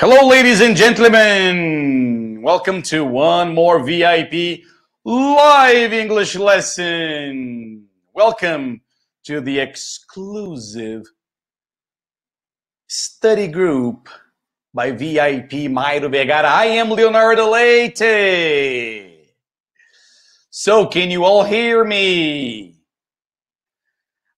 Hello, ladies and gentlemen. Welcome to one more VIP live English lesson. Welcome to the exclusive study group by VIP Mairo Vergara. I am Leonardo Leite. So, can you all hear me?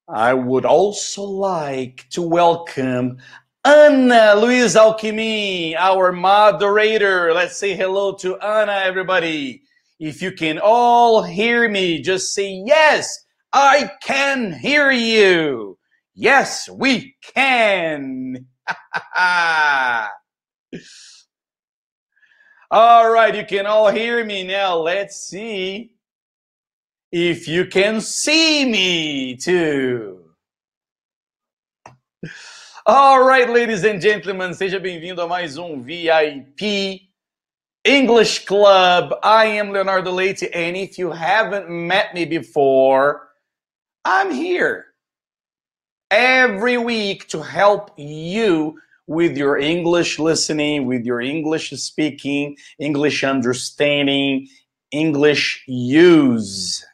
I would also like to welcome Ana Luiz Alquimi, our moderator. Let's say hello to Ana, everybody. If you can all hear me, just say, yes, I can hear you. Yes, we can. All right, you can all hear me now. Let's see if you can see me too. All right, ladies and gentlemen, seja bem-vindo a mais VIP English Club. I am Leonardo Leite, and if you haven't met me before, I'm here every week to help you with your English listening, with your English speaking, English understanding, English use.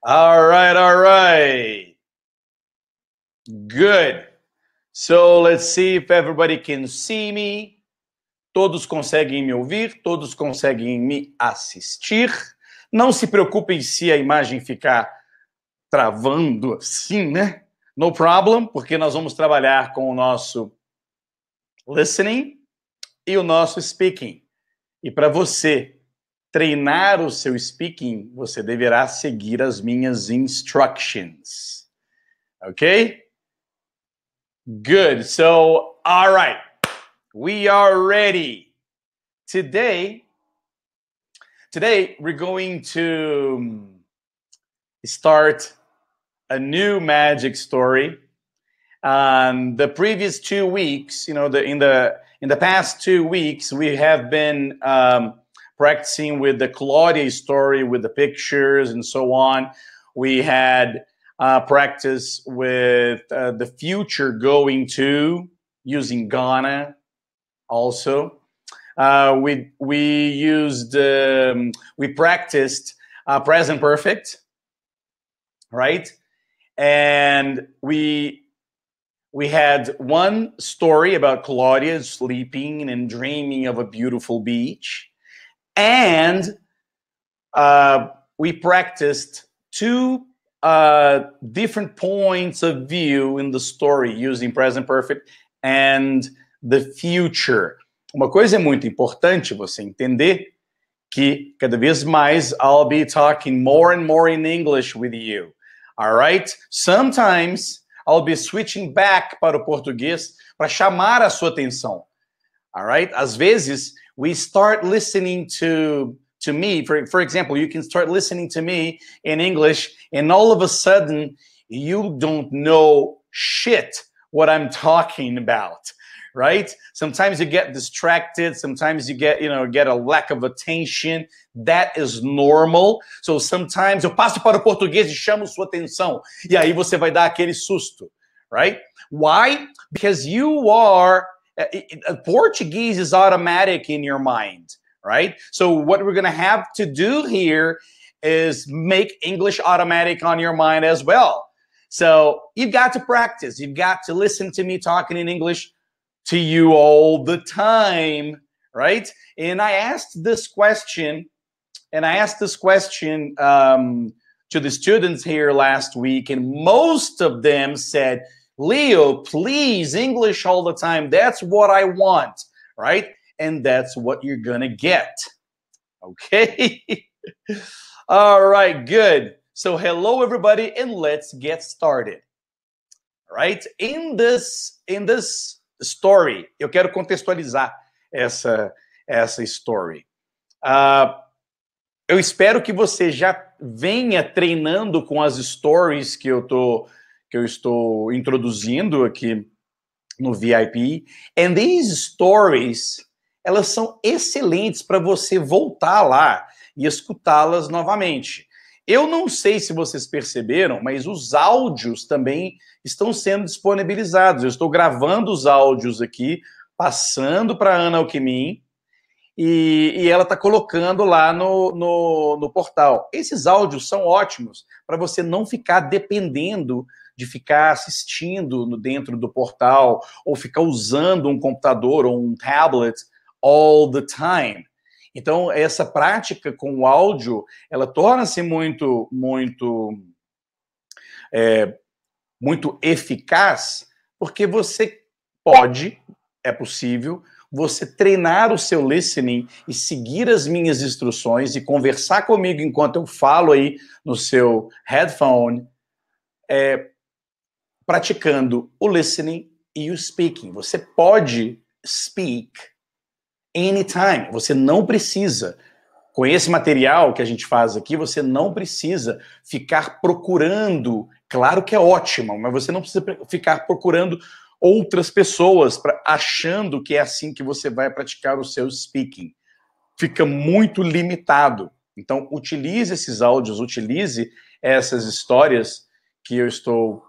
All right. Good. So let's see if everybody can see me. Todos conseguem me ouvir? Todos conseguem me assistir? Não se preocupem se a imagem ficar travando assim, né? No problem, porque nós vamos trabalhar com o nosso listening e o nosso speaking. E para você treinar o seu speaking, você deverá seguir as minhas instructions. Ok? Good. So, all right. We are ready. Today we're going to start a new magic story. The previous 2 weeks, in the past 2 weeks, we have been practicing with the Claudia story, with the pictures and so on. We had practice with the future going to, using gonna also. We practiced present perfect, right? And we had one story about Claudia sleeping and dreaming of a beautiful beach. And we practiced 2 different points of view in the story using present perfect and the future. Uma coisa muito importante você entender que cada vez mais I'll be talking more and more in English with you. All right? Sometimes I'll be switching back para o português para chamar a sua atenção. All right? Às vezes we start listening to me, for example, you can start listening to me in English, and all of a sudden, you don't know shit what I'm talking about, right? Sometimes you get distracted, sometimes you get a lack of attention. That is normal. So sometimes eu passo para o português e chamo sua atenção, e aí você vai dar aquele susto, right? Why? Because Portuguese is automatic in your mind. Right? So what we're going to have to do here is make English automatic on your mind as well. So you've got to practice. You've got to listen to me talking in English to you all the time, right? And I asked this question to the students here last week, and most of them said, Leo, please, English all the time. That's what I want, right? And that's what you're gonna get. Okay? All right, good. So hello, everybody, and let's get started. All right? In this story, eu quero contextualizar essa story. Eu espero que você já venha treinando com as stories que eu estou introduzindo aqui no VIP. And these stories, elas são excelentes para você voltar lá e escutá-las novamente. Eu não sei se vocês perceberam, mas os áudios também estão sendo disponibilizados. Eu estou gravando os áudios aqui passando para a Ana Alckmin, e ela está colocando lá no portal. Esses áudios são ótimos para você não ficar dependendo de ficar assistindo dentro do portal ou ficar usando um computador ou um tablet all the time. Então, essa prática com o áudio, ela torna-se muito eficaz, porque você pode, é possível, você treinar o seu listening e seguir as minhas instruções e conversar comigo enquanto eu falo aí no seu headphone, praticando o listening e o speaking. Você pode speak anytime. Você não precisa, com esse material que a gente faz aqui, você não precisa ficar procurando. Claro que é ótimo, mas você não precisa ficar procurando outras pessoas achando que é assim que você vai praticar o seu speaking. Fica muito limitado. Então, utilize esses áudios, utilize essas histórias que eu estou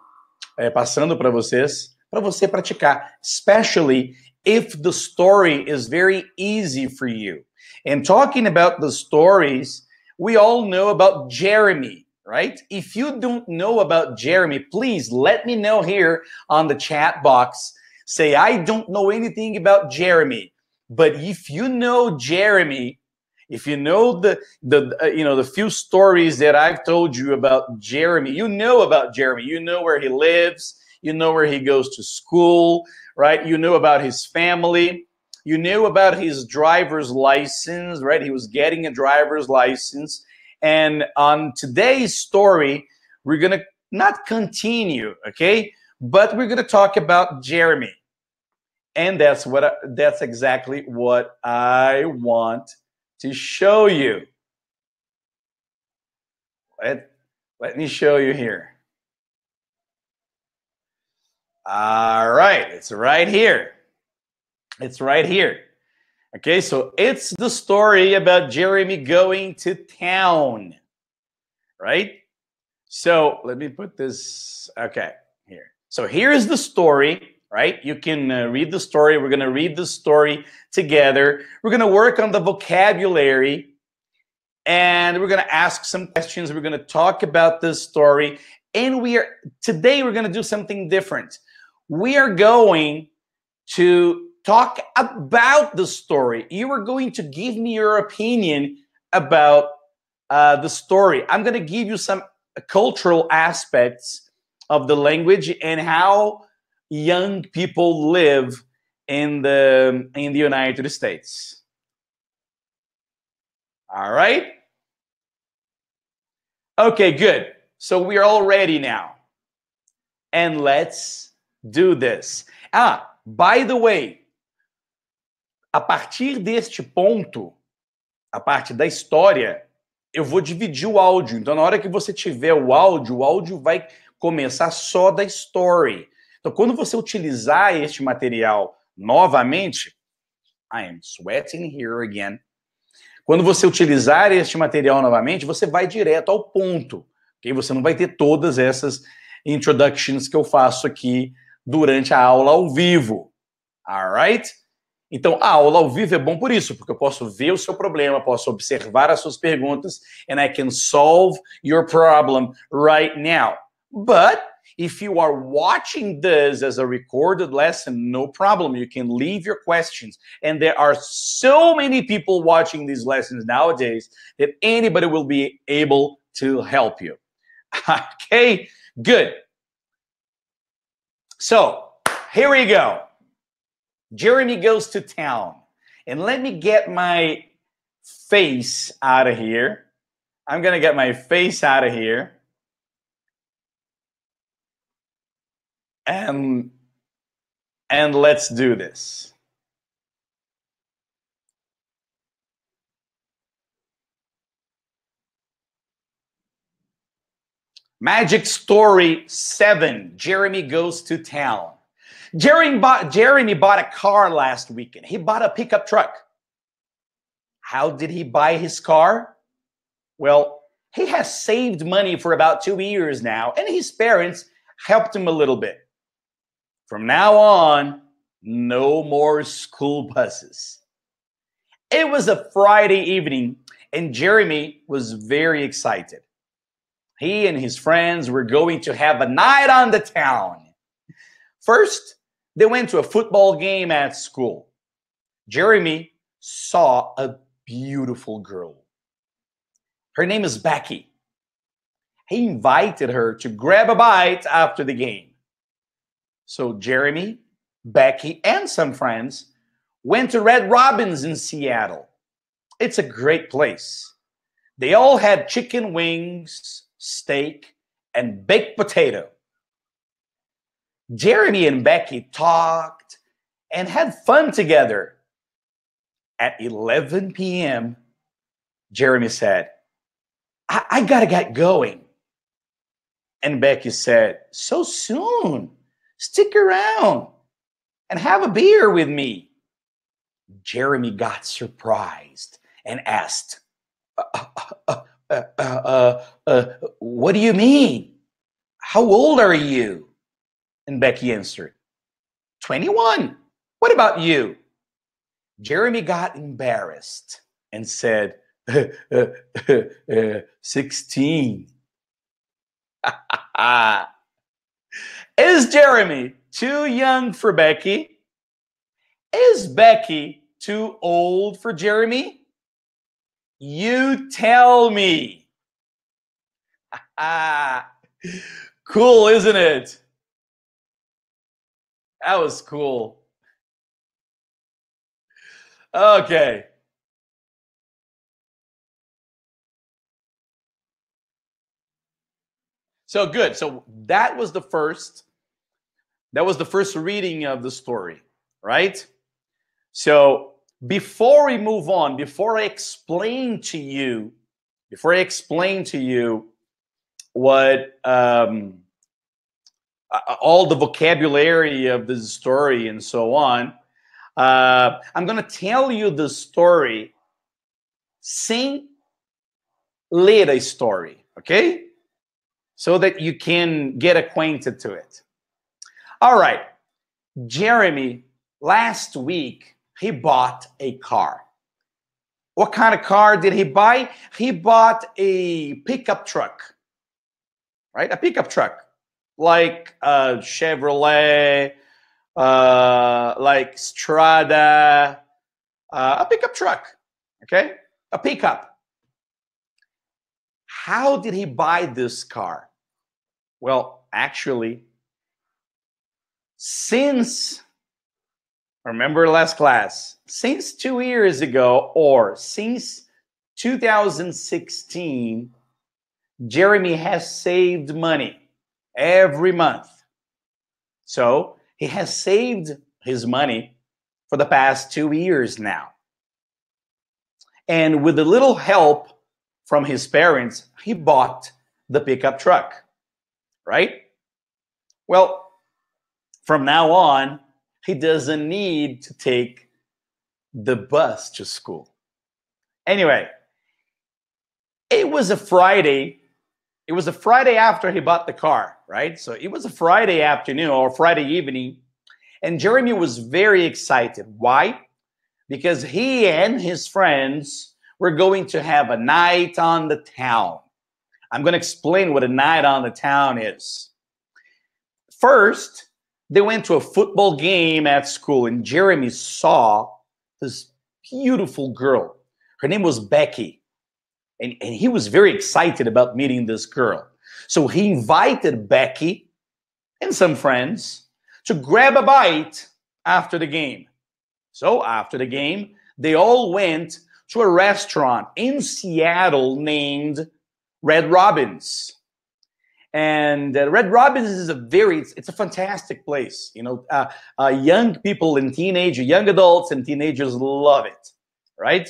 passando para você praticar. Especially if the story is very easy for you. And talking about the stories, we all know about Jeremy, right? If you don't know about Jeremy, please let me know here on the chat box. Say, I don't know anything about Jeremy. But if you know Jeremy, if you know the few stories that I've told you about Jeremy, you know about Jeremy. You know where he lives. You know where he goes to school, right? You know about his family. You knew about his driver's license, right? He was getting a driver's license. And on today's story, we're going to not continue, okay? But we're going to talk about Jeremy. And that's exactly what I want to show you. Let me show you here. All right, it's right here. It's right here. Okay, so it's the story about Jeremy going to town, right? So let me put this, okay, here. So here's the story, right? You can read the story. We're going to read the story together. We're going to work on the vocabulary, and we're going to ask some questions. We're going to talk about this story, and today we're going to do something different. We are going to talk about the story. You are going to give me your opinion about the story. I'm going to give you some cultural aspects of the language and how young people live in the United States. All right? Okay, good. So we are all ready now. And let's do this. By the way, a partir deste ponto, a parte da história, eu vou dividir o áudio. Então, na hora que você tiver o áudio vai começar só da story. Então, quando você utilizar este material novamente, I am sweating here again. Quando você utilizar este material novamente, você vai direto ao ponto. Okay? Você não vai ter todas essas introductions que eu faço aqui durante a aula ao vivo. Alright? Então, a aula ao vivo é bom por isso, porque eu posso ver o seu problema, posso observar as suas perguntas, and I can solve your problem right now. But if you are watching this as a recorded lesson, no problem. You can leave your questions. And there are so many people watching these lessons nowadays that anybody will be able to help you. Okay, good. So, here we go. Jeremy goes to town. And let me get my face out of here. I'm going to get my face out of here. And let's do this. Magic Story 7, Jeremy goes to town. Jeremy bought a car last weekend. He bought a pickup truck. How did he buy his car? Well, he has saved money for about 2 years now, and his parents helped him a little bit. From now on, No more school buses. It was a Friday evening, and Jeremy was very excited. He and his friends were going to have a night on the town. First, they went to a football game at school. Jeremy saw a beautiful girl. Her name is Becky. He invited her to grab a bite after the game. So Jeremy, Becky, and some friends went to Red Robin's in Seattle. It's a great place. They all had chicken wings, steak, and baked potato. Jeremy and Becky talked and had fun together. At 11 p.m., Jeremy said, I gotta get going. And Becky said, so soon? Stick around and have a beer with me. Jeremy got surprised and asked, what do you mean? How old are you? And Becky answered, 21. What about you? Jeremy got embarrassed and said, 16. Is Jeremy too young for Becky? Is Becky too old for Jeremy? You tell me. Cool, isn't it? That was cool. Okay. So good. So that was the first reading of the story, right? So before we move on, before I explain to you what all the vocabulary of this story and so on, I'm going to tell you the story sem ler a story, okay? So that you can get acquainted to it. All right. Jeremy, last week, he bought a car. What kind of car did he buy? He bought a pickup truck, right? A pickup truck, like a Chevrolet, like Strada, a pickup truck, okay? A pickup. How did he buy this car? Well, actually, remember last class, since 2 years ago or since 2016, Jeremy has saved money every month. So he has saved his money for the past 2 years now. And with a little help from his parents, he bought the pickup truck, right? Well, from now on, he doesn't need to take the bus to school. Anyway, it was a Friday. It was a Friday after he bought the car, right? So it was a Friday afternoon or Friday evening, and Jeremy was very excited. Why? Because he and his friends were going to have a night on the town. I'm going to explain what a night on the town is. First, they went to a football game at school, and Jeremy saw this beautiful girl. Her name was Becky, and he was very excited about meeting this girl. So he invited Becky and some friends to grab a bite after the game. So after the game, they all went to a restaurant in Seattle named Red Robin's. And Red Robin's is it's a fantastic place. You know, young people and young adults and teenagers love it, right?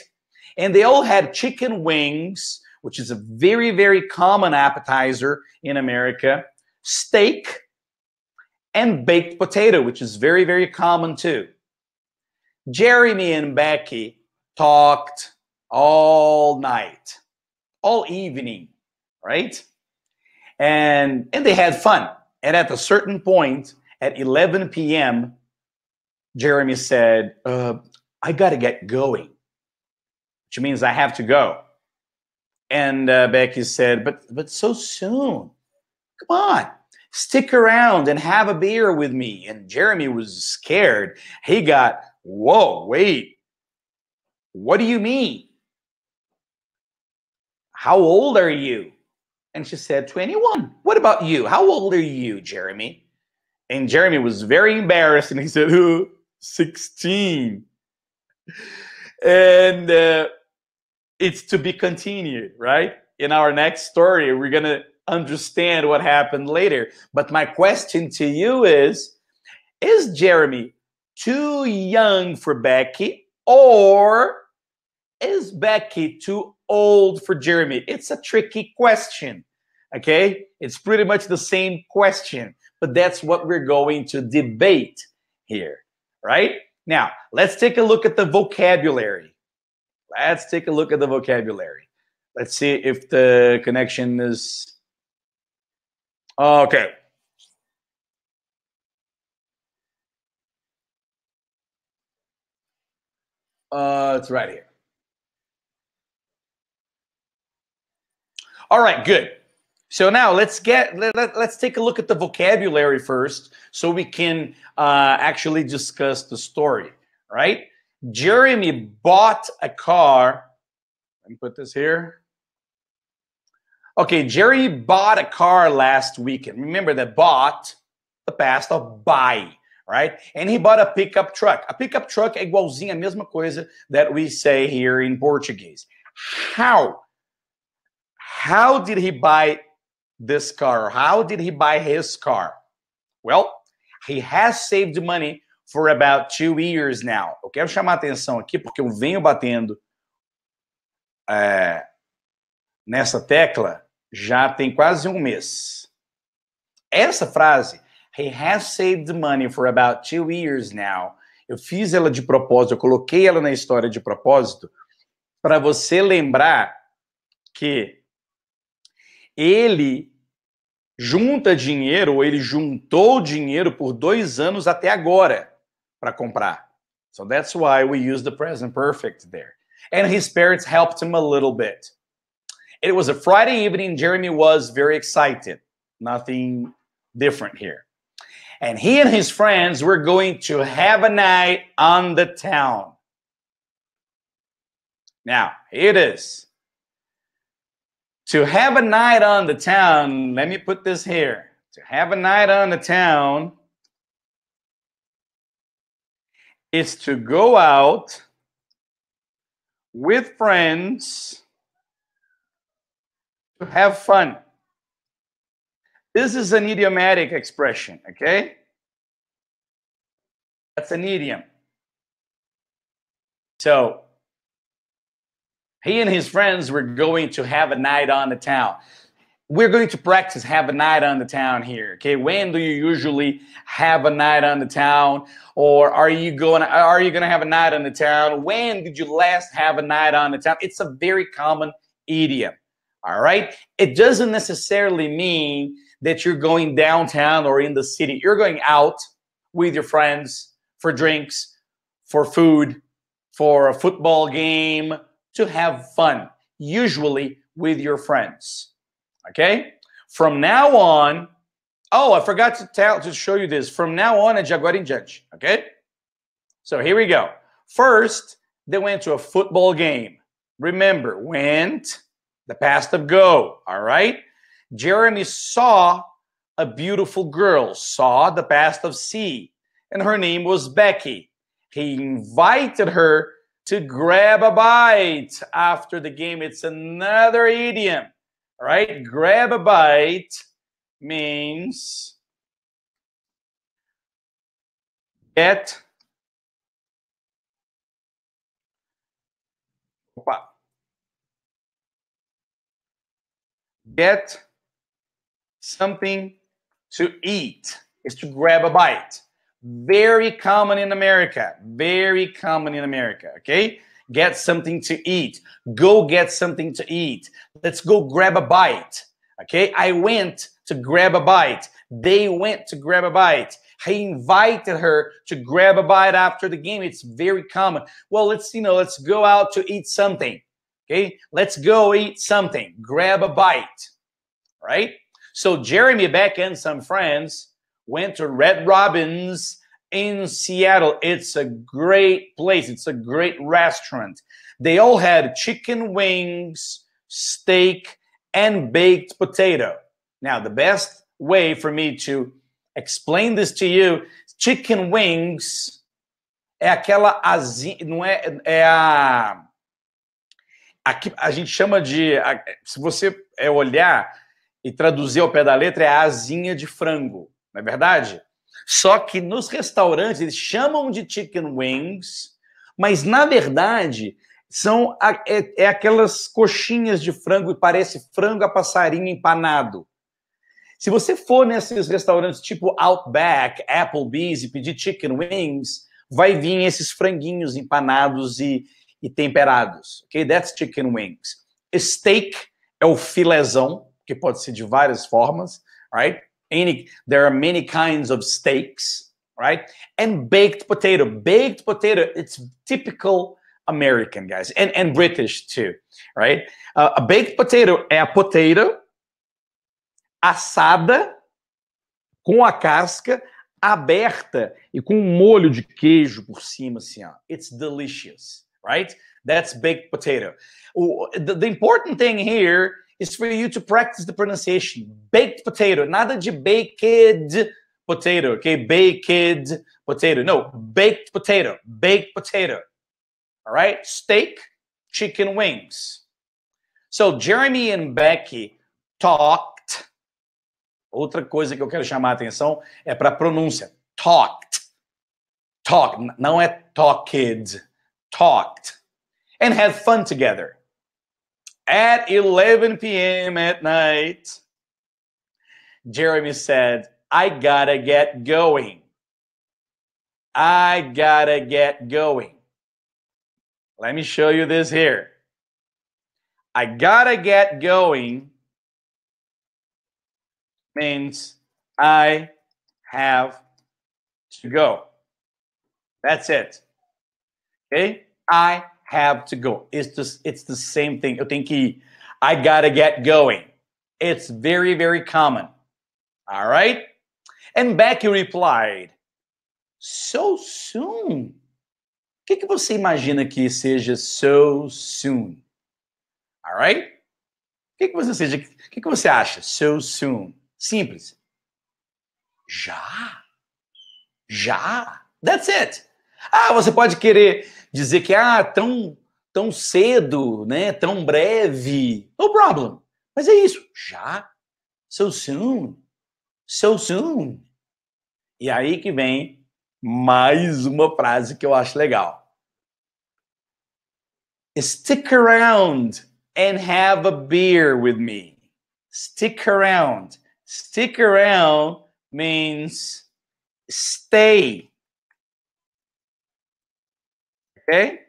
And they all had chicken wings, which is a very, very common appetizer in America, steak, and baked potato, which is very, very common too. Jeremy and Becky talked all night, all evening, right? And they had fun. And at a certain point, at 11 p.m., Jeremy said, I got to get going, which means I have to go. And Becky said, but so soon. Come on, stick around and have a beer with me. And Jeremy was scared. He got, whoa, wait, what do you mean? How old are you? And she said, 21. What about you? How old are you, Jeremy? And Jeremy was very embarrassed and he said, 16. And it's to be continued, right? In our next story, we're going to understand what happened later. But my question to you is Jeremy too young for Becky, or is Becky too old for Jeremy? It's a tricky question, okay? It's pretty much the same question, but that's what we're going to debate here, right? Now, let's take a look at the vocabulary. Let's take a look at the vocabulary. Let's see if the connection is... Okay. It's right here. All right, good. So now let's take a look at the vocabulary first so we can actually discuss the story, right? Jeremy bought a car. Let me put this here. Okay, Jerry bought a car last weekend. Remember that bought, the past of buy, right? And he bought a pickup truck. A pickup truck é igualzinho a mesma coisa that we say here in Portuguese. How did he buy this car? How did he buy his car? Well, he has saved money for about 2 years now. Eu quero chamar a atenção aqui porque eu venho batendo nessa tecla já tem quase um mês. Essa frase, he has saved money for about 2 years now. Eu fiz ela de propósito, eu coloquei ela na história de propósito para você lembrar que ele junta dinheiro, ou ele juntou dinheiro por 2 anos até agora para comprar. So that's why we use the present perfect there. And his parents helped him a little bit. It was a Friday evening. Jeremy was very excited. Nothing different here. And he and his friends were going to have a night on the town. Now, here it is. To have a night on the town, let me put this here. To have a night on the town is to go out with friends to have fun. This is an idiomatic expression, okay? That's an idiom. So, he and his friends were going to have a night on the town. We're going to practice have a night on the town here, okay? When do you usually have a night on the town? Or are you gonna have a night on the town? When did you last have a night on the town? It's a very common idiom, all right? It doesn't necessarily mean that you're going downtown or in the city. You're going out with your friends for drinks, for food, for a football game, to have fun, usually with your friends. Okay? From now on, oh, I forgot to show you this. From now on, é de agora em diante. Okay? So here we go. First, they went to a football game. Remember, went, the past of go. All right? Jeremy saw a beautiful girl. Saw, the past of see. And her name was Becky. He invited her to grab a bite after the game. It's another idiom. All right, grab a bite means get something to eat. Is to grab a bite. Very common in America. Very common in America, okay? Get something to eat. Go get something to eat. Let's go grab a bite, okay? I went to grab a bite. They went to grab a bite. He invited her to grab a bite after the game. It's very common. Well, let's go out to eat something. Okay, let's go eat something. Grab a bite, right? So Jeremy, Beck, and some friends went to Red Robin's in Seattle. It's a great place. It's a great restaurant. They all had chicken wings, steak, and baked potato. Now, the best way for me to explain this to you, chicken wings é aquela asinha, não aqui a gente chama de, se você olhar e traduzir ao pé da letra, é a asinha de frango, não é verdade? Só que nos restaurantes eles chamam de chicken wings, mas na verdade são aquelas coxinhas de frango e parece frango a passarinho empanado. Se você for nesses restaurantes tipo Outback, Applebee's e pedir chicken wings, vai vir esses franguinhos empanados e temperados. Ok? That's chicken wings. Steak é o filézão, que pode ser de várias formas, right? There are many kinds of steaks, right? And baked potato. Baked potato, it's typical American, guys, and British too, right? A baked potato é a potato assada com a casca aberta e com um molho de queijo por cima, assim, ó. It's delicious, right? That's baked potato. The important thing here is for you to practice the pronunciation. Baked potato, nada de baked potato, okay? Baked potato. No, baked potato, baked potato. All right? Steak, chicken wings. So Jeremy and Becky talked. Outra coisa que eu quero chamar a atenção é para a pronúncia. Talked. Talk, não é talked. Talked. And had fun together. At 11 p.m. at night, Jeremy said, I gotta get going. I gotta get going. Let me show you this here. I gotta get going means I have to go. That's it. Okay? I have to go. It's the same thing. Eu tenho que ir. I gotta get going. It's very, very common. All right? And Becky replied, so soon? O que você imagina que seja so soon? All right? O que você acha? So soon. Simples. Já. Já. That's it. Ah, você pode querer dizer que tão cedo, né? Tão breve. No problem. Mas é isso. Já. So soon. So soon. E aí que vem mais uma frase que eu acho legal. Stick around and have a beer with me. Stick around. Stick around means stay. Okay?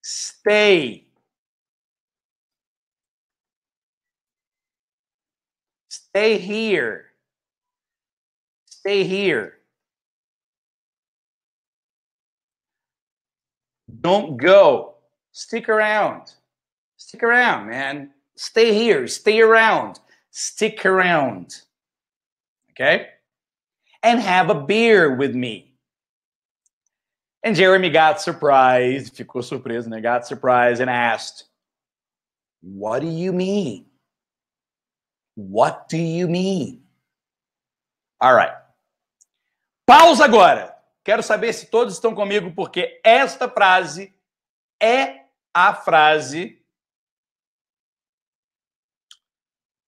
Stay. Stay here. Stay here. Don't go. Stick around. Stick around, man. Stay here. Stay around. Stick around. Okay? And have a beer with me. And Jeremy got surprised. Ficou surpreso, né? Got surprised and asked, what do you mean? What do you mean? All right. Pausa agora. Quero saber se todos estão comigo, porque esta frase é a frase...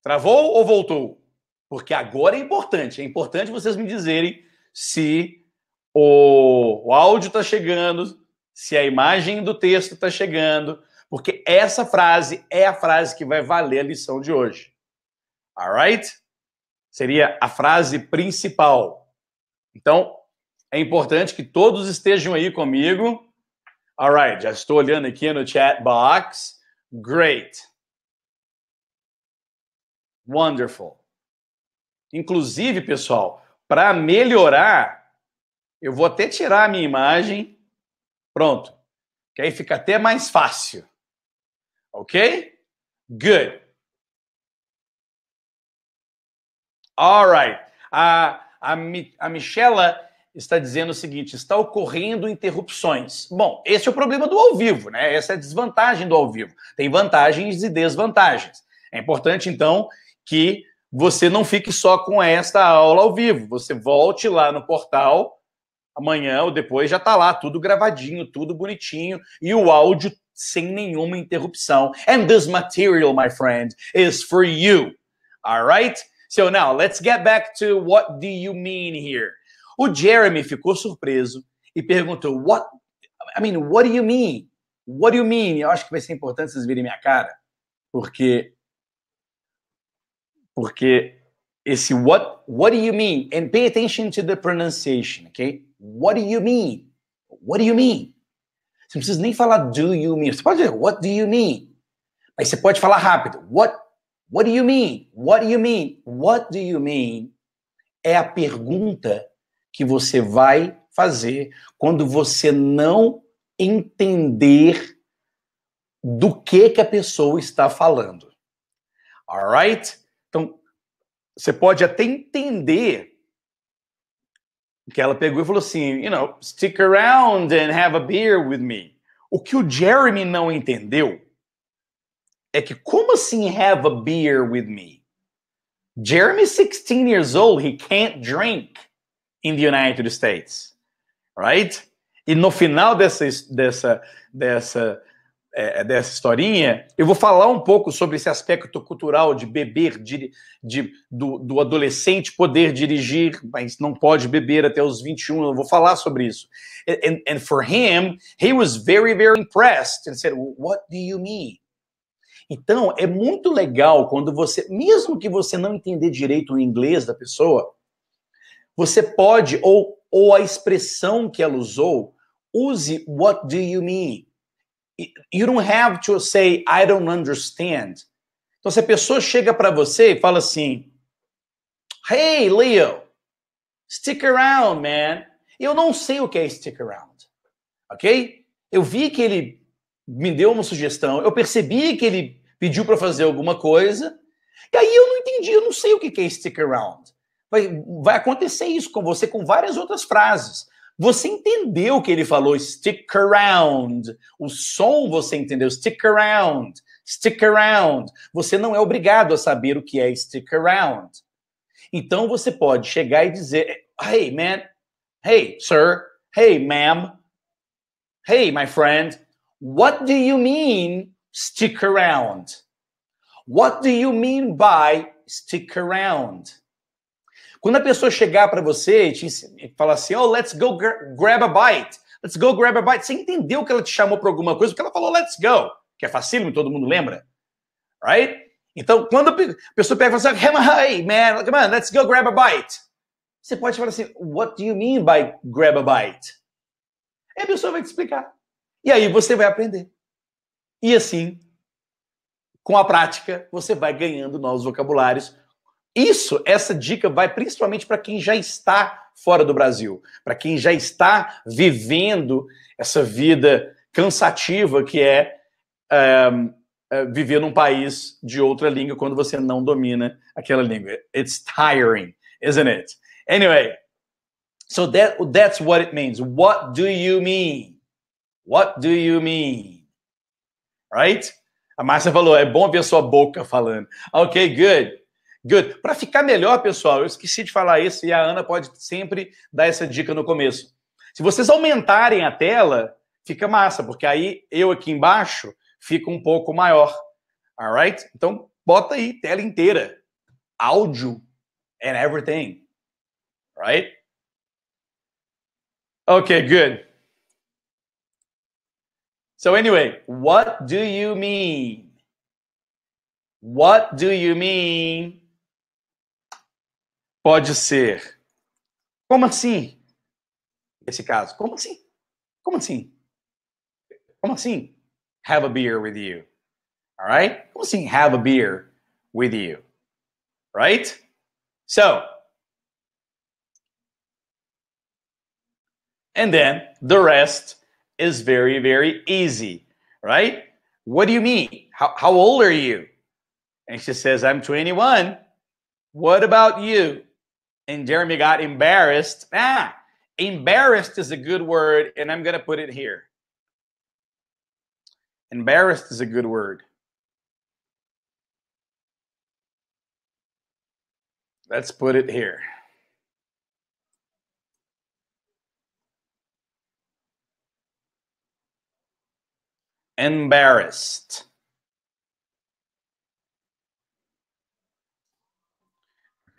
Travou ou voltou? Porque agora é importante vocês me dizerem se o áudio está chegando, se a imagem do texto está chegando, porque essa frase é a frase que vai valer a lição de hoje. Alright? Seria a frase principal. Então, é importante que todos estejam aí comigo. Alright, já estou olhando aqui no chat box. Great. Wonderful. Inclusive, pessoal, para melhorar, eu vou até tirar a minha imagem. Pronto. Que aí fica até mais fácil. Ok? Good. All right. A Michela está dizendo o seguinte: está ocorrendo interrupções. Bom, esse é o problema do ao vivo, né? Essa é a desvantagem do ao vivo. Tem vantagens e desvantagens. É importante, então, que você não fique só com esta aula ao vivo. Você volte lá no portal, amanhã ou depois já está lá, tudo gravadinho, tudo bonitinho, e o áudio sem nenhuma interrupção. And this material, my friend, is for you. All right? So now, let's get back to what do you mean here? O Jeremy ficou surpreso e perguntou, what do you mean? What do you mean? Eu acho que vai ser importante vocês virem minha cara, porque esse what do you mean? And pay attention to the pronunciation, okay? What do you mean? What do you mean? Você não precisa nem falar do you mean. Você pode dizer, what do you mean? Mas você pode falar rápido. What do you mean? What do you mean? What do you mean? É a pergunta que você vai fazer quando você não entender do que a pessoa está falando. Alright? Então, você pode até entender que ela pegou e falou assim, stick around and have a beer with me. O que o Jeremy não entendeu é que, como assim have a beer with me? Jeremy's 16 years old, he can't drink in the United States, right? E no final dessa historinha, eu vou falar um pouco sobre esse aspecto cultural de beber, do adolescente poder dirigir, mas não pode beber até os 21, eu vou falar sobre isso. And for him, he was very, very impressed and said, what do you mean? Então, é muito legal quando você, mesmo que você não entender direito o inglês da pessoa, você pode, ou a expressão que ela usou, use what do you mean? You don't have to say, I don't understand. Então, se a pessoa chega para você e fala assim, hey, Leo, stick around, man. Eu não sei o que é stick around, ok? Eu vi que ele me deu uma sugestão, eu percebi que ele pediu para fazer alguma coisa, e aí eu não entendi, eu não sei o que é stick around. Vai acontecer isso com você com várias outras frases. Você entendeu o que ele falou, stick around. O som você entendeu, stick around, stick around. Você não é obrigado a saber o que é stick around. Então você pode chegar e dizer, hey, man, hey, sir, hey, ma'am, hey, my friend, what do you mean stick around? What do you mean by stick around? Quando a pessoa chegar para você e falar assim, oh, let's go grab a bite. Let's go grab a bite. Você entendeu que ela te chamou para alguma coisa porque ela falou let's go, que é facílimo, todo mundo lembra. Right? Então, quando a pessoa pega e fala assim, hey, man, come on, let's go grab a bite. Você pode falar assim, what do you mean by grab a bite? E a pessoa vai te explicar. E aí você vai aprender. E assim, com a prática, você vai ganhando novos vocabulários. Essa dica vai principalmente para quem já está fora do Brasil, para quem já está vivendo essa vida cansativa que é viver num país de outra língua quando você não domina aquela língua. It's tiring, isn't it? Anyway, so that's what it means. What do you mean? What do you mean? Right? A Márcia falou, é bom ver sua boca falando. Ok, good. Good. Para ficar melhor, pessoal, eu esqueci de falar isso e a Ana pode sempre dar essa dica no começo. Se vocês aumentarem a tela, fica massa, porque aí eu aqui embaixo fico um pouco maior. Alright? Então, bota aí, tela inteira. Áudio and everything. Right? Okay, good. So anyway, what do you mean? What do you mean? Pode ser. Como assim? Nesse caso, como assim? Como assim? Como assim? Have a beer with you. All right? Como assim have a beer with you? right? So, and then the rest is very, very easy, right? What do you mean? How old are you? And she says, I'm 21. What about you? And Jeremy got embarrassed. Embarrassed is a good word, and I'm going to put it here. Embarrassed is a good word. Let's put it here. Embarrassed.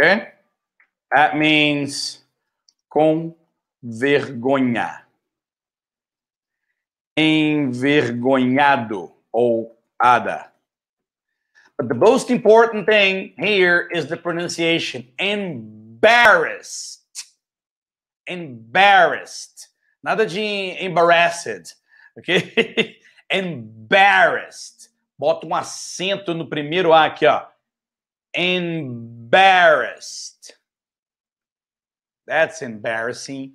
Okay? That means com vergonha. Envergonhado ou ada. But the most important thing here is the pronunciation. Embarrassed. Embarrassed. Nada de embarrassed. Ok? Embarrassed. Bota um acento no primeiro A aqui, ó. Embarrassed. That's embarrassing.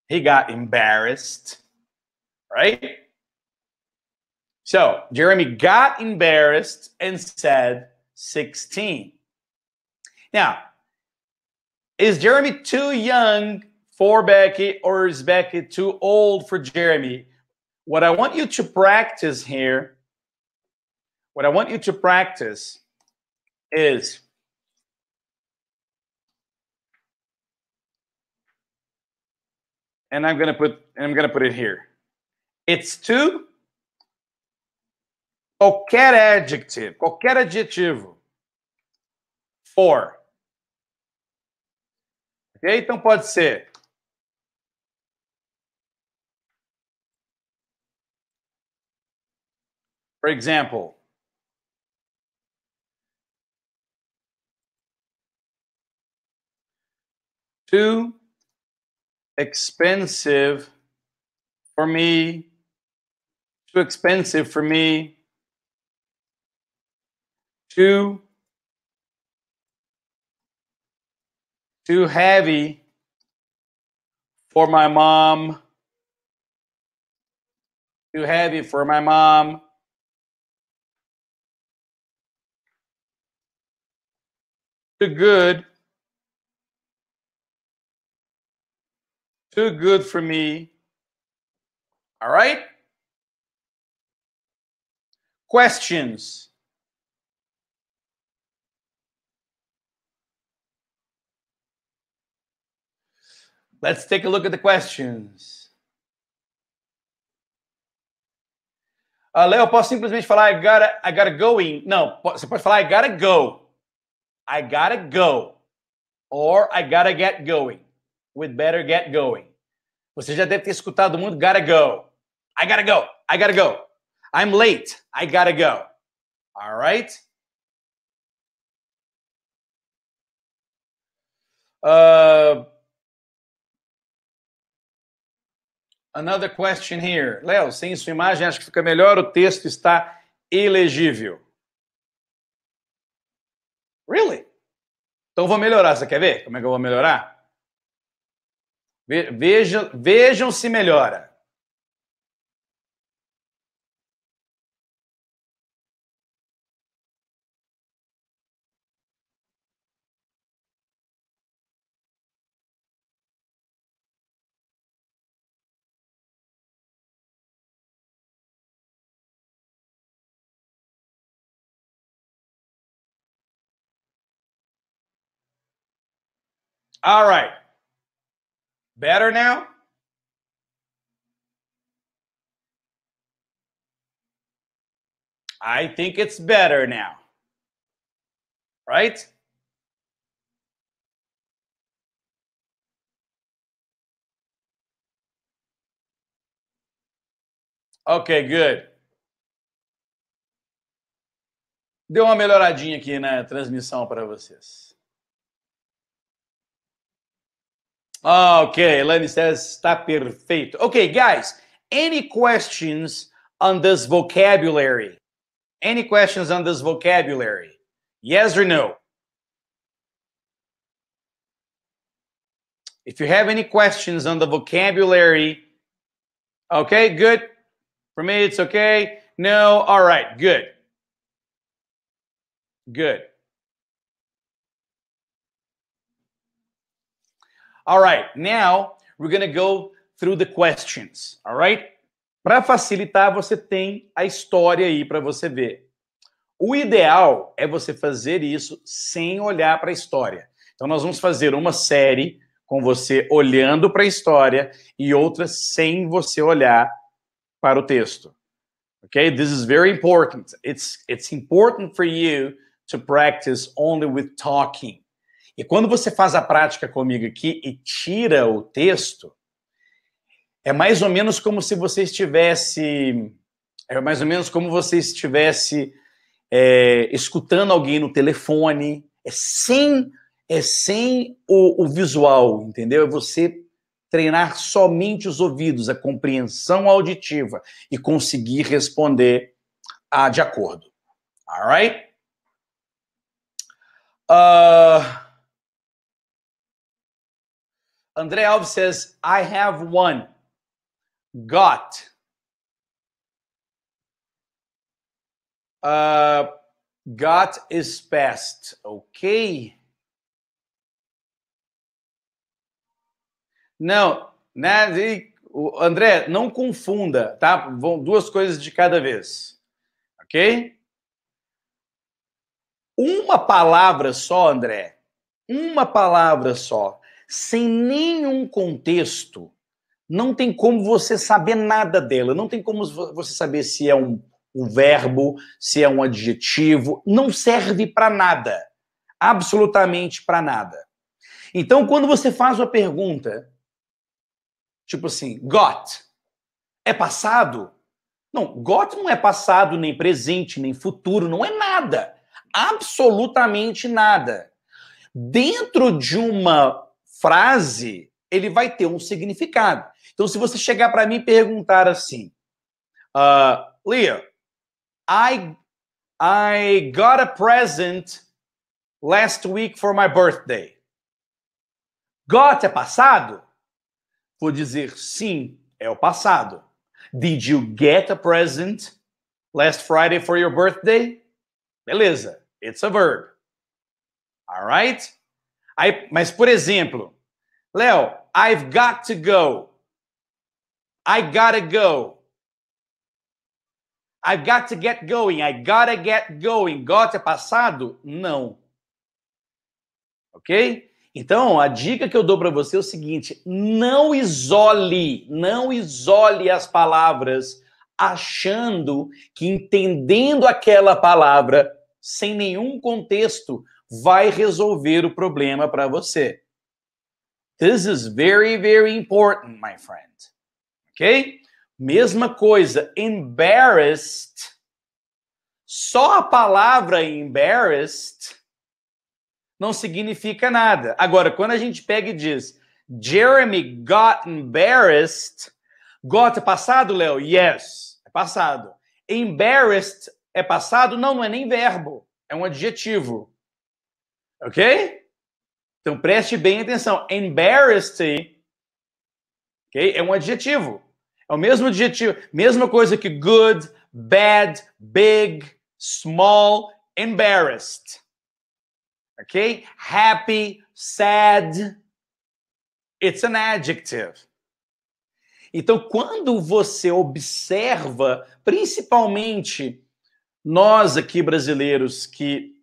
He got embarrassed. Right? So, Jeremy got embarrassed and said 16. Now, is Jeremy too young for Becky, or is Becky too old for Jeremy? What I want you to practice here, is and I'm gonna put it here. It's to qualquer adjetivo for. Ok? Então pode ser for example, too expensive for me. Too expensive for me. Too heavy for my mom. Too heavy for my mom. Too good. Too good for me. All right? Questions? Let's take a look at the questions. Léo, posso simplesmente falar I gotta going? Não, você pode falar I gotta go. I gotta go. Or I gotta get going. We'd better get going. Você já deve ter escutado muito gotta go. I gotta go. I gotta go. I'm late. I gotta go. All right? Another question here. Léo, sem sua imagem, acho que fica melhor. O texto está ilegível. Really? Então vou melhorar. Você quer ver como é que eu vou melhorar? Vejam se melhora. All right. Better now? I think it's better now. Right? Okay, good. Deu uma melhoradinha aqui na transmissão para vocês. Okay, Elane says está perfeito. Okay, guys, any questions on this vocabulary? Any questions on this vocabulary? Yes or no? If you have any questions on the vocabulary, okay, good. For me, it's okay. No, all right, good. Good. All right, now we're going to go through the questions, all right? Para facilitar, você tem a história aí para você ver. O ideal é você fazer isso sem olhar para a história. Então, nós vamos fazer uma série com você olhando para a história e outra sem você olhar para o texto. Okay? This is very important. It's important for you to practice only with talking. E quando você faz a prática comigo aqui e tira o texto, é mais ou menos como se você estivesse... escutando alguém no telefone, é sem o visual, entendeu? É você treinar somente os ouvidos, a compreensão auditiva e conseguir responder de acordo. Alright? André Alves says, I have one. Got. Got is past. Ok. Não, né? André, não confunda, tá? Vão duas coisas de cada vez. Ok? Uma palavra só, André. Uma palavra só. Sem nenhum contexto, não tem como você saber nada dela. Não tem como você saber se é um verbo, se é um adjetivo. Não serve para nada. Absolutamente para nada. Então, quando você faz uma pergunta, tipo assim, got, é passado? Não, got não é passado, nem presente, nem futuro, não é nada. Absolutamente nada. Dentro de uma frase, ele vai ter um significado. Então, se você chegar para mim e perguntar assim, Leo, I got a present last week for my birthday. Got é passado? Vou dizer sim, é o passado. Did you get a present last Friday for your birthday? Beleza, it's a verb. Alright? Mas, por exemplo, Léo, I've got to go. I gotta go. I've got to get going. I gotta get going. Got é passado? Não. Ok? Então, a dica que eu dou para você é o seguinte, não isole as palavras achando que entendendo aquela palavra sem nenhum contexto vai resolver o problema para você. This is very, very important, my friend. Ok? Mesma coisa, embarrassed. Só a palavra embarrassed não significa nada. Agora, quando a gente pega e diz Jeremy got embarrassed, got é passado, Léo? Yes, é passado. Embarrassed é passado? Não, não é nem verbo, é um adjetivo. Ok? Então preste bem atenção. Embarrassed, okay, é um adjetivo. É o mesmo adjetivo, mesma coisa que good, bad, big, small, embarrassed. Ok? Happy, sad. It's an adjective. Então, quando você observa, principalmente nós aqui brasileiros que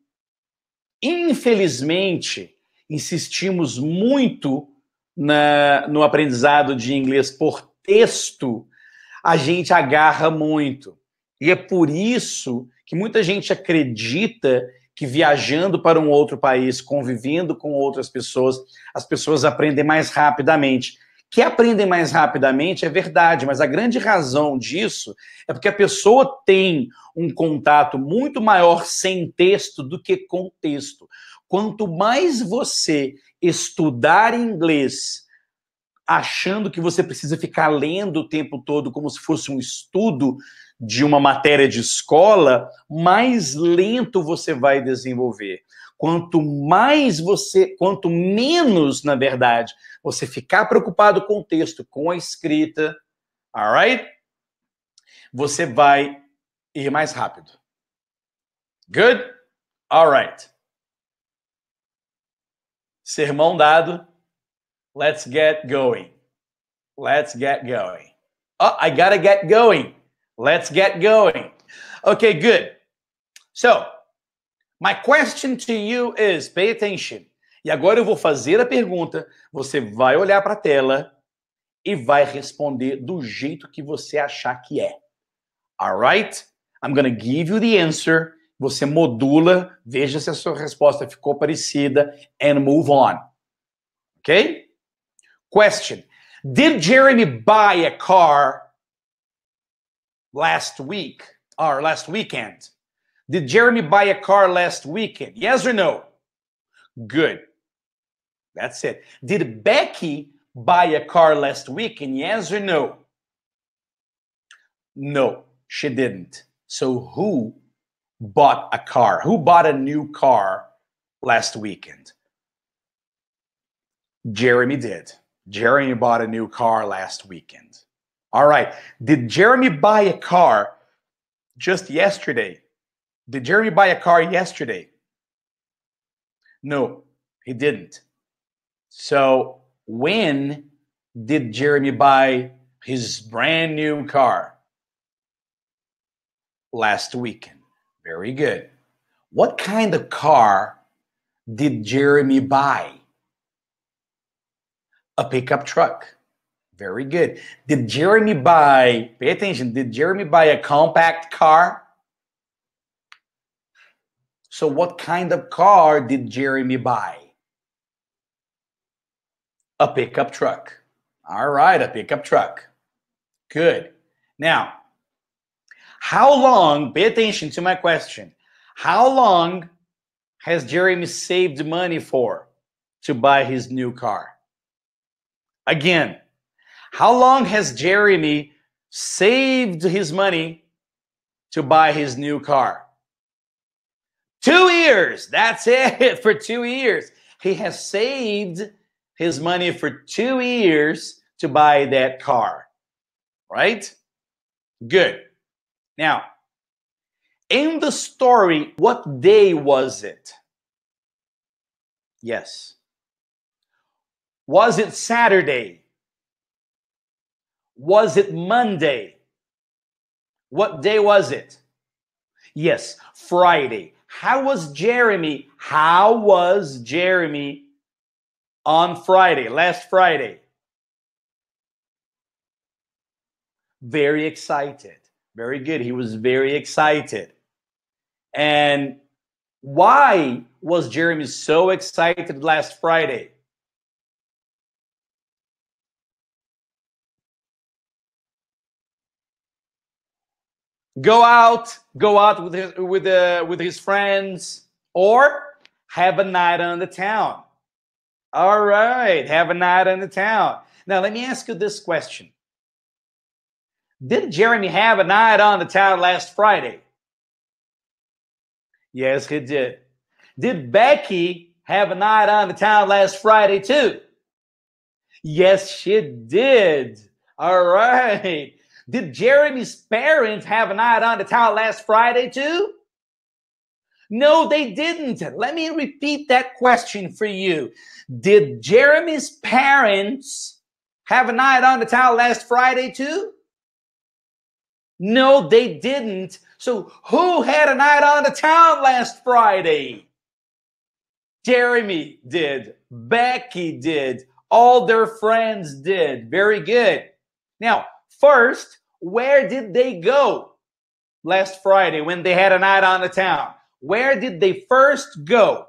infelizmente, insistimos muito no aprendizado de inglês por texto, a gente agarra muito. E é por isso que muita gente acredita que viajando para um outro país, convivendo com outras pessoas, as pessoas aprendem mais rapidamente. Que aprendem mais rapidamente é verdade, mas a grande razão disso é porque a pessoa tem um contato muito maior sem texto do que com texto. Quanto mais você estudar inglês achando que você precisa ficar lendo o tempo todo como se fosse um estudo de uma matéria de escola, mais lento você vai desenvolver. Quanto menos, na verdade, você ficar preocupado com o texto, com a escrita, alright? Você vai ir mais rápido. Good? Alright. Sermão dado. Let's get going. Let's get going. Oh, I gotta get going. Let's get going. Okay, good. So, my question to you is, pay attention. E agora eu vou fazer a pergunta, você vai olhar para a tela e vai responder do jeito que você achar que é. Alright? I'm gonna give you the answer. Você modula, veja se a sua resposta ficou parecida and move on. Okay? Question. Did Jeremy buy a car last week or last weekend? Did Jeremy buy a car last weekend? Yes or no? Good. That's it. Did Becky buy a car last weekend? Yes or no? No, she didn't. So who bought a car? Who bought a new car last weekend? Jeremy did. Jeremy bought a new car last weekend. All right. Did Jeremy buy a car just yesterday? Did Jeremy buy a car yesterday? No, he didn't. So when did Jeremy buy his brand new car? Last weekend. Very good. What kind of car did Jeremy buy? A pickup truck. Very good. Did Jeremy buy, pay attention, did Jeremy buy a compact car? So what kind of car did Jeremy buy? A pickup truck. All right, a pickup truck. Good. Now, how long, pay attention to my question, how long has Jeremy saved money for to buy his new car? Again, how long has Jeremy saved his money to buy his new car? 2 years. That's it, for 2 years. He has saved his money for 2 years to buy that car. Right? Good. Now, in the story, what day was it? Yes. Was it Saturday? Was it Monday? What day was it? Yes, Friday. How was Jeremy? How was Jeremy on Friday, last Friday? Very excited. Very good. He was very excited. And why was Jeremy so excited last Friday? Go out with his friends, or have a night on the town. All right, have a night on the town. Now, let me ask you this question. Did Jeremy have a night on the town last Friday? Yes, he did. Did Becky have a night on the town last Friday too? Yes, she did. All right. Did Jeremy's parents have a night on the town last Friday too? No, they didn't. Let me repeat that question for you. Did Jeremy's parents have a night on the town last Friday too? No, they didn't. So who had a night on the town last Friday? Jeremy did. Becky did. All their friends did. Very good. Now, first, where did they go last Friday when they had a night on the town? Where did they first go?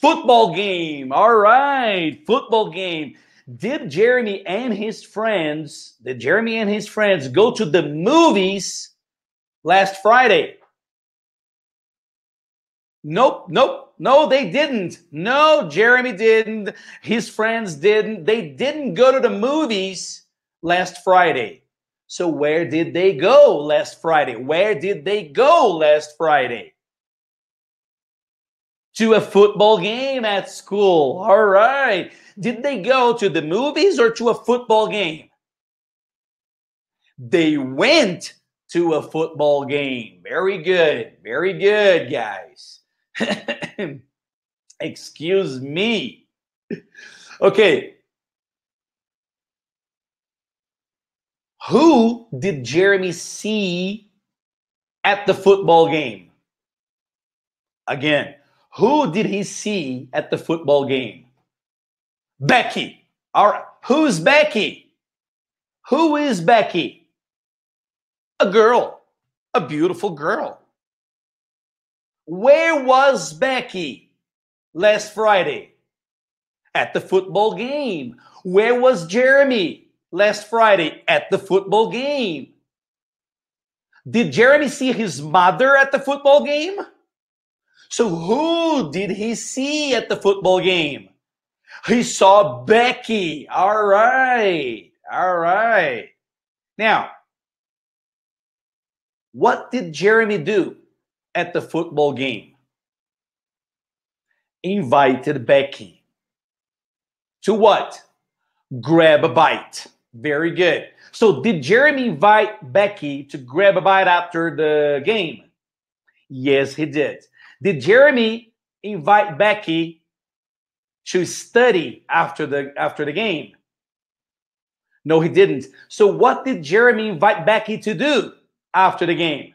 Football game. All right, football game. Did Jeremy and his friends go to the movies last Friday? Nope. No, they didn't. No, Jeremy didn't. His friends didn't. They didn't go to the movies last Friday. So where did they go last Friday? Where did they go last Friday? To a football game at school. All right. Did they go to the movies or to a football game? They went to a football game. Very good. Very good, guys. Excuse me. Okay. Who did Jeremy see at the football game? Again, who did he see at the football game? Becky. All right. Who's Becky? Who is Becky? A girl. A beautiful girl. Where was Becky last Friday? At the football game. Where was Jeremy last Friday? At the football game. Did Jeremy see his mother at the football game? So who did he see at the football game? He saw Becky. All right. All right. Now, what did Jeremy do at the football game? Invited Becky. To what? Grab a bite. Very good. So did Jeremy invite Becky to grab a bite after the game? Yes, he did. Did Jeremy invite Becky to study after the game? No, he didn't. So what did Jeremy invite Becky to do after the game?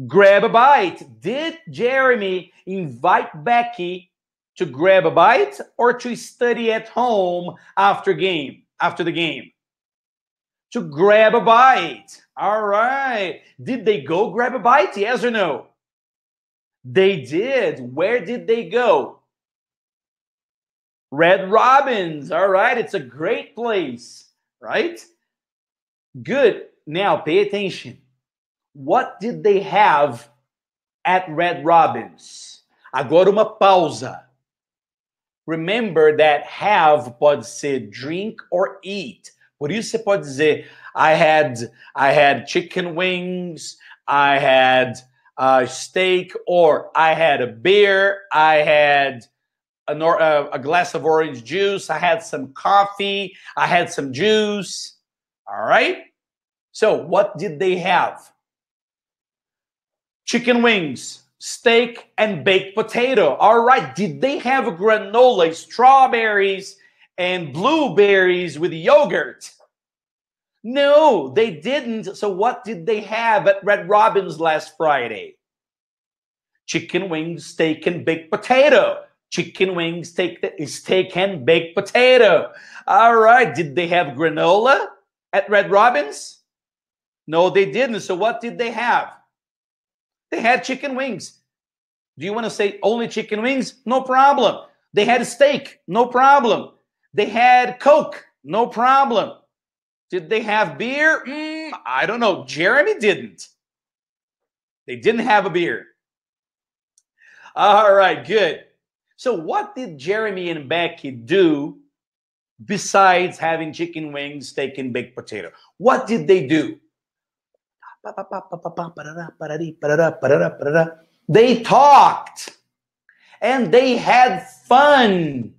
Grab a bite. Did Jeremy invite Becky to grab a bite or to study at home after the game? To grab a bite. All right. Did they go grab a bite? Yes or no? They did. Where did they go? Red Robin's. All right. It's a great place, right? Good. Now pay attention. What did they have at Red Robin's? Agora uma pausa. Remember that have pode ser drink or eat. Por isso você pode dizer, I had chicken wings, I had steak, or I had a beer, I had a glass of orange juice, I had some coffee, I had some juice. All right? So what did they have? Chicken wings, steak, and baked potato. All right. Did they have granola, strawberries, and blueberries with yogurt? No, they didn't. So what did they have at Red Robin's last Friday? Chicken wings, steak, and baked potato. Chicken wings, steak, and baked potato. All right. Did they have granola at Red Robin's? No, they didn't. So what did they have? They had chicken wings. Do you want to say only chicken wings? No problem. They had steak. No problem. They had Coke. No problem. Did they have beer? I don't know. Jeremy didn't. They didn't have a beer. All right, good. So what did Jeremy and Becky do besides having chicken wings, steak, and baked potato? What did they do? They talked and they had fun.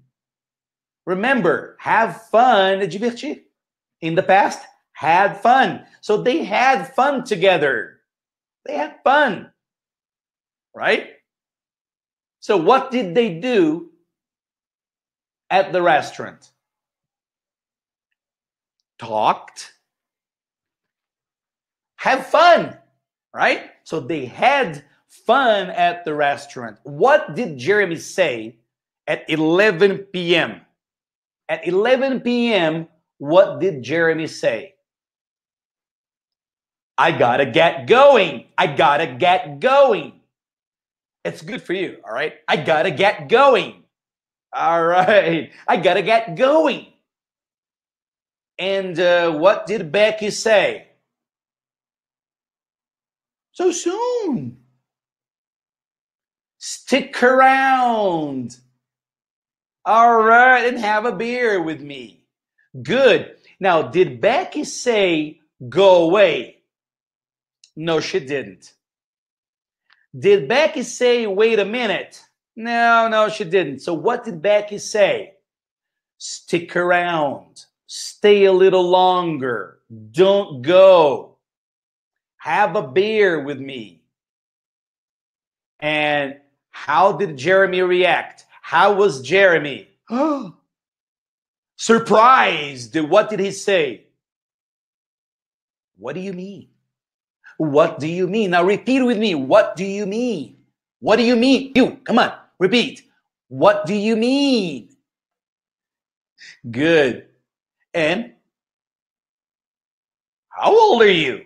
Remember, have fun, divertir. In the past, had fun. So they had fun together. They had fun, right? So what did they do at the restaurant? Talked. Have fun, right? So they had fun at the restaurant. What did Jeremy say at 11 p.m.? At 11 p.m., what did Jeremy say? I gotta get going. I gotta get going. It's good for you, all right? I gotta get going. All right. I gotta get going. And what did Becky say? So soon. Stick around. All right, and have a beer with me. Good. Now, did Becky say go away? No, she didn't. Did Becky say wait a minute? No, she didn't. So what did Becky say? Stick around. Stay a little longer. Don't go. Have a beer with me. And how did Jeremy react? How was Jeremy? Surprised. What did he say? What do you mean? What do you mean? Now repeat with me. What do you mean? What do you mean? You, come on, repeat. What do you mean? Good. And how old are you?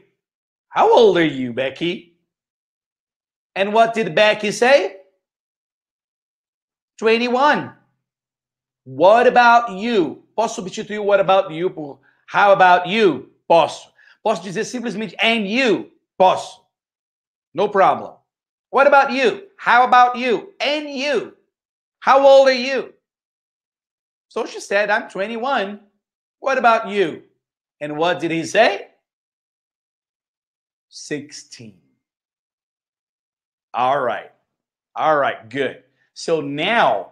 How old are you, Becky? And what did Becky say? 21. What about you? Posso substituir what about you por how about you? Posso. Posso dizer simplesmente and you? Posso. No problem. What about you? How about you? And you? How old are you? So she said, I'm 21. What about you? And what did he say? 16. All right. All right, good. So now,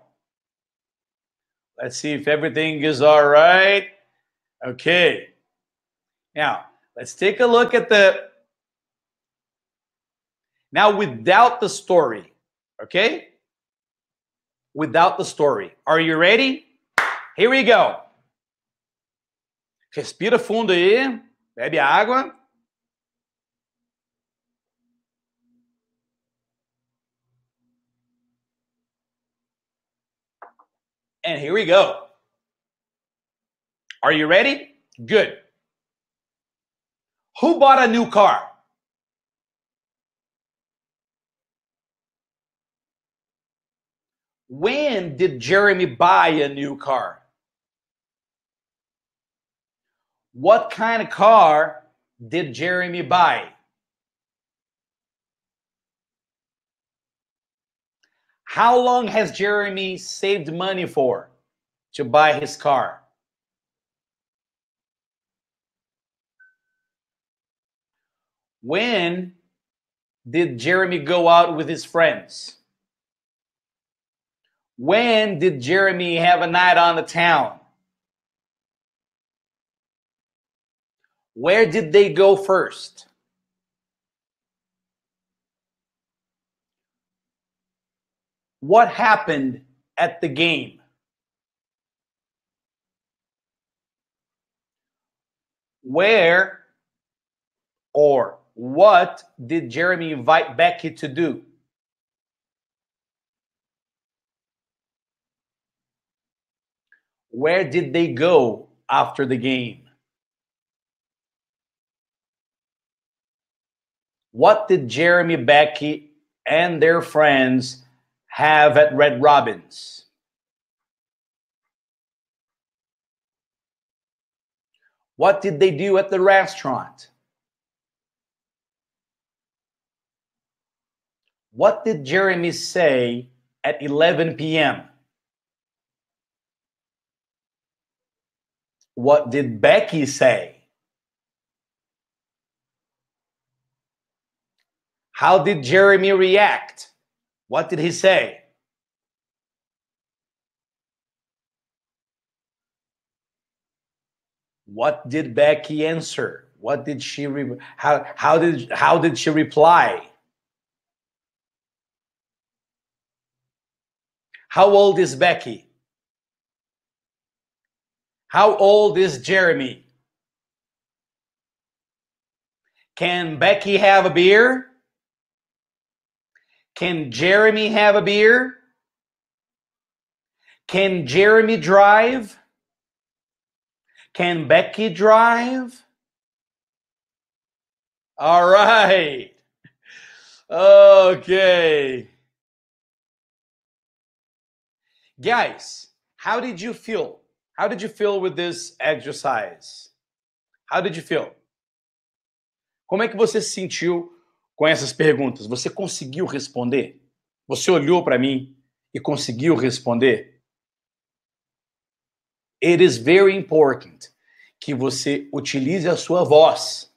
let's see if everything is all right. Okay. Now, let's take a look at now without the story, okay? Without the story. Are you ready? Here we go. Respira fundo aí, bebe água. And here we go. Are you ready? Good. Who bought a new car? When did Jeremy buy a new car? What kind of car did Jeremy buy? How long has Jeremy saved money for to buy his car? When did Jeremy go out with his friends? When did Jeremy have a night on the town? Where did they go first? What happened at the game? Where or what did Jeremy invite Becky to do? Where did they go after the game? What did Jeremy, Becky, and their friends have at Red Robin's? What did they do at the restaurant? What did Jeremy say at 11 p.m.? What did Becky say? How did Jeremy react? What did he say? What did Becky answer? What did she how did she reply? How old is Becky? How old is Jeremy? Can Becky have a beer? Can Jeremy have a beer? Can Jeremy drive? Can Becky drive? All right. Okay. Guys, how did you feel? How did you feel with this exercise? How did you feel? Como é que você se sentiu com essas perguntas? Você conseguiu responder? Você olhou para mim e conseguiu responder? It is very important que você utilize a sua voz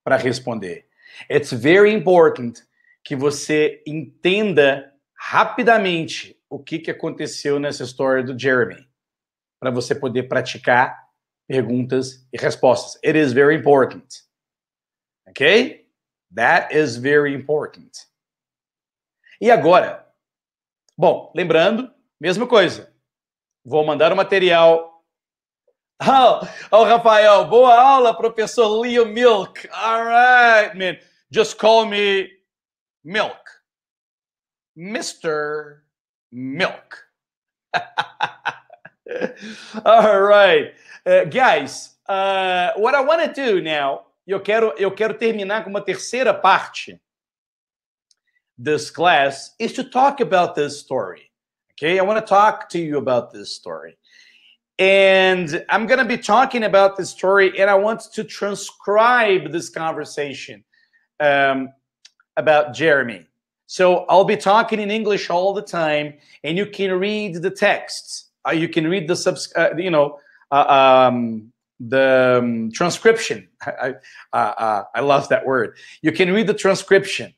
para responder. It's very important que você entenda rapidamente o que aconteceu nessa história do Jeremy, para você poder praticar perguntas e respostas. It is very important. Ok? That is very important. E agora? Bom, lembrando, mesma coisa. Vou mandar o material. Oh, Rafael, boa aula, professor Leo Milk. All right, man. Just call me Milk. Mr. Milk. All right. Guys, what I want to do now, eu quero terminar com uma terceira parte this class is to talk about this story. Okay, I want to talk to you about this story. And I'm going to be talking about this story, and I want to transcribe this conversation about Jeremy. So I'll be talking in English all the time, and you can read the text. You can read the transcription. I love that word. You can read the transcription.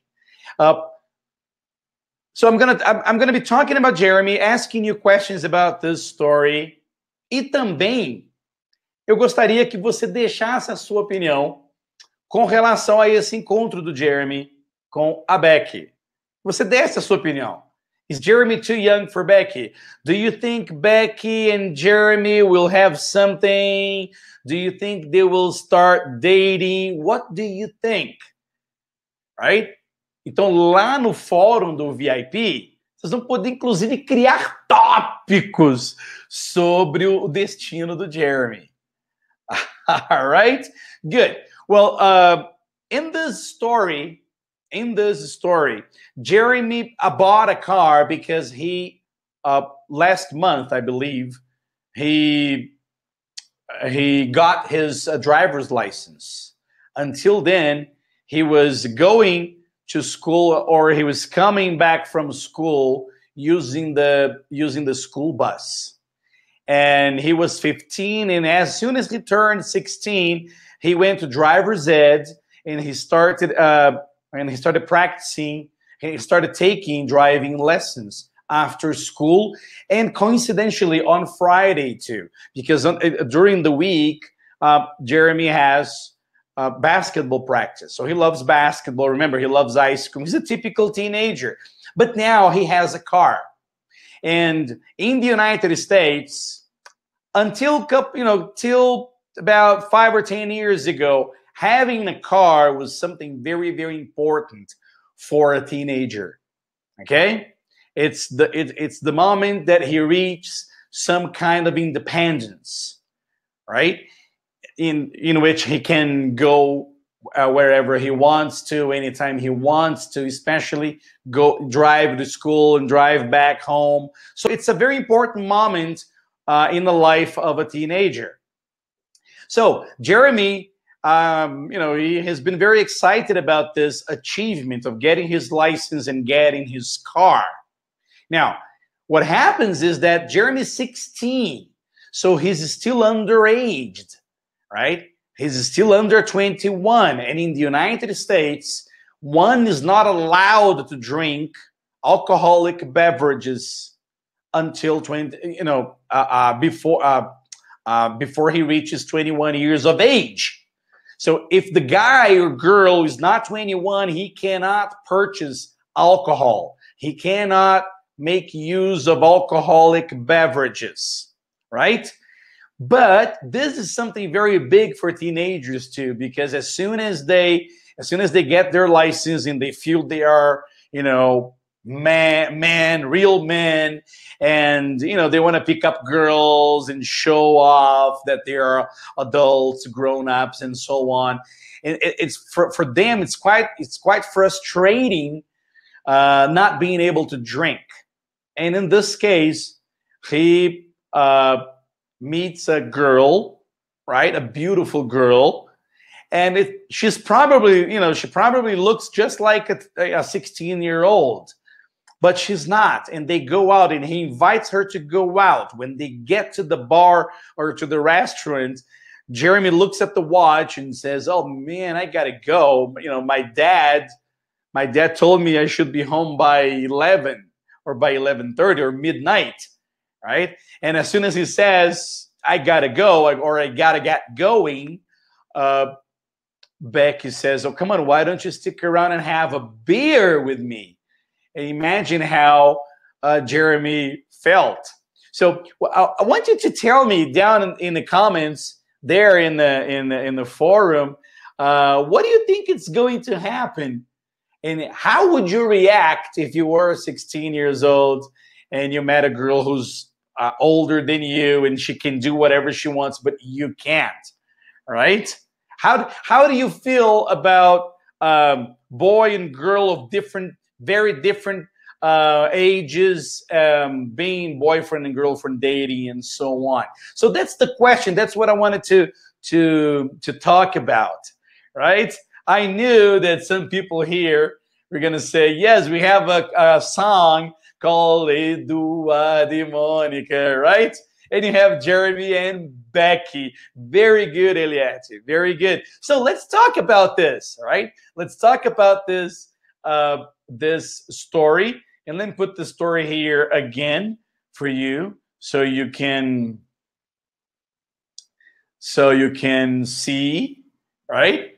So I'm gonna be talking about Jeremy, asking you questions about this story. E também eu gostaria que você deixasse a sua opinião com relação a esse encontro do Jeremy com a Becky. Você desse a sua opinião. Is Jeremy too young for Becky? Do you think Becky and Jeremy will have something? Do you think they will start dating? What do you think? Right? Então, lá no fórum do VIP, vocês vão poder, inclusive, criar tópicos sobre o destino do Jeremy. All right? Good. Well, in this story, Jeremy bought a car because he, last month, I believe, he got his driver's license. Until then, he was going to school, or he was coming back from school using the school bus. And he was 15, and as soon as he turned 16, he went to driver's ed, and he started practicing, and he started taking driving lessons after school, and coincidentally on Friday too, because during the week, Jeremy has basketball practice. So he loves basketball. Remember, he loves ice cream. He's a typical teenager. But now he has a car. And in the United States, till about 5 or 10 years ago, having a car was something very, very important for a teenager. Okay? It's the moment that he reaches some kind of independence, right? In which he can go wherever he wants to, anytime he wants to, especially go drive to school and drive back home. So it's a very important moment in the life of a teenager. So Jeremy, he has been very excited about this achievement of getting his license and getting his car. Now, what happens is that Jeremy's 16, so he's still underaged. Right? He's still under 21. And in the United States, one is not allowed to drink alcoholic beverages until before he reaches 21 years of age. So if the guy or girl is not 21, he cannot purchase alcohol. He cannot make use of alcoholic beverages, right? But this is something very big for teenagers too, because as soon as they get their license and they feel they are, real men, and they want to pick up girls and show off that they are adults, grown-ups, and so on. And it's for them, it's quite frustrating not being able to drink. And in this case, he meets a girl, right? A beautiful girl. And she's probably, she probably looks just like a 16-year-old, but she's not. And they go out, and he invites her to go out. When they get to the bar or to the restaurant, Jeremy looks at the watch and says, "Oh man, I gotta go. My dad told me I should be home by 11. or by 11:30 or midnight, right? And as soon as he says, I gotta go, or I gotta get going, Becky says, oh, come on, why don't you stick around and have a beer with me? And imagine how Jeremy felt. So I want you to tell me down in the comments there in the forum, what do you think is going to happen? And how would you react if you were 16 years old and you met a girl who's older than you and she can do whatever she wants, but you can't, right? How do you feel about boy and girl of very different ages, being boyfriend and girlfriend, dating, and so on? So that's the question. That's what I wanted to talk about, right? I knew that some people here were gonna say, yes, we have a song called "E Dua di Monica," right? And you have Jeremy and Becky. Very good, Eliette. Very good. So let's talk about this, all right? Let's talk about this this story, and then put the story here again for you, so you can see, right?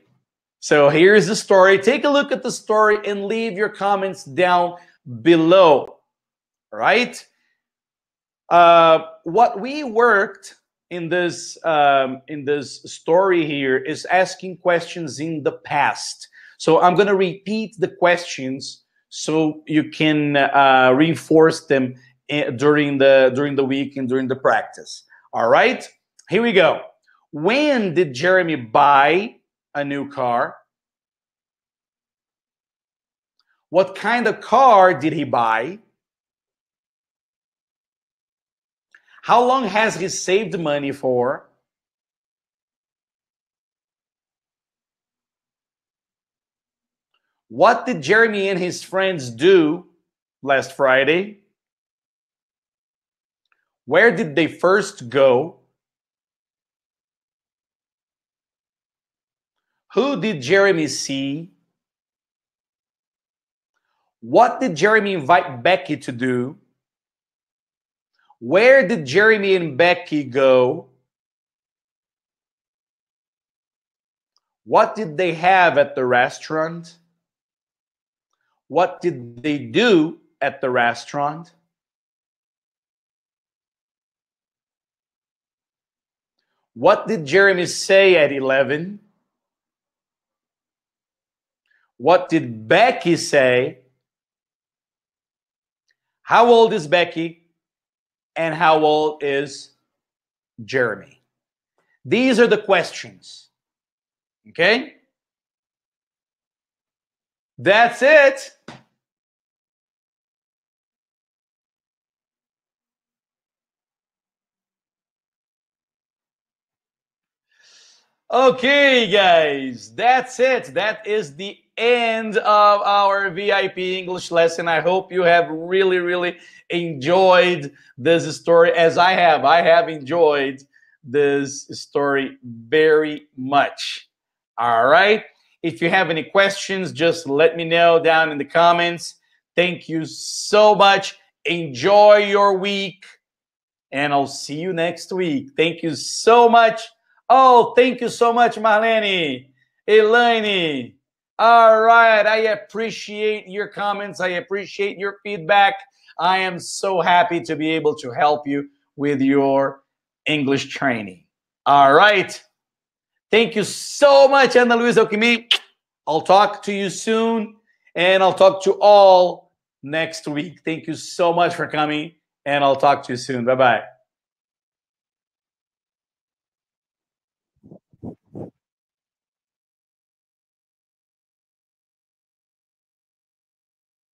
So here's the story. Take a look at the story and leave your comments down below, right? What we worked in this story here is asking questions in the past. So I'm going to repeat the questions so you can reinforce them during the week and during the practice. All right, here we go. When did Jeremy buy a new car? What kind of car did he buy? How long has he saved money for? What did Jeremy and his friends do last Friday? Where did they first go? Who did Jeremy see? What did Jeremy invite Becky to do? Where did Jeremy and Becky go? What did they have at the restaurant? What did they do at the restaurant? What did Jeremy say at 11? What did Becky say? How old is Becky? And how old is Jeremy? These are the questions. Okay? That's it. Okay, guys, that's it. That is the end of our VIP English lesson. I hope you have really, really enjoyed this story as I have. I have enjoyed this story very much. All right. If you have any questions, just let me know down in the comments. Thank you so much. Enjoy your week, and I'll see you next week. Thank you so much. Oh, thank you so much, Marlene, Elaine. All right, I appreciate your comments. I appreciate your feedback. I am so happy to be able to help you with your English training. All right. Thank you so much, Ana Luisa Okimi. I'll talk to you soon, and I'll talk to you all next week. Thank you so much for coming, and I'll talk to you soon. Bye-bye.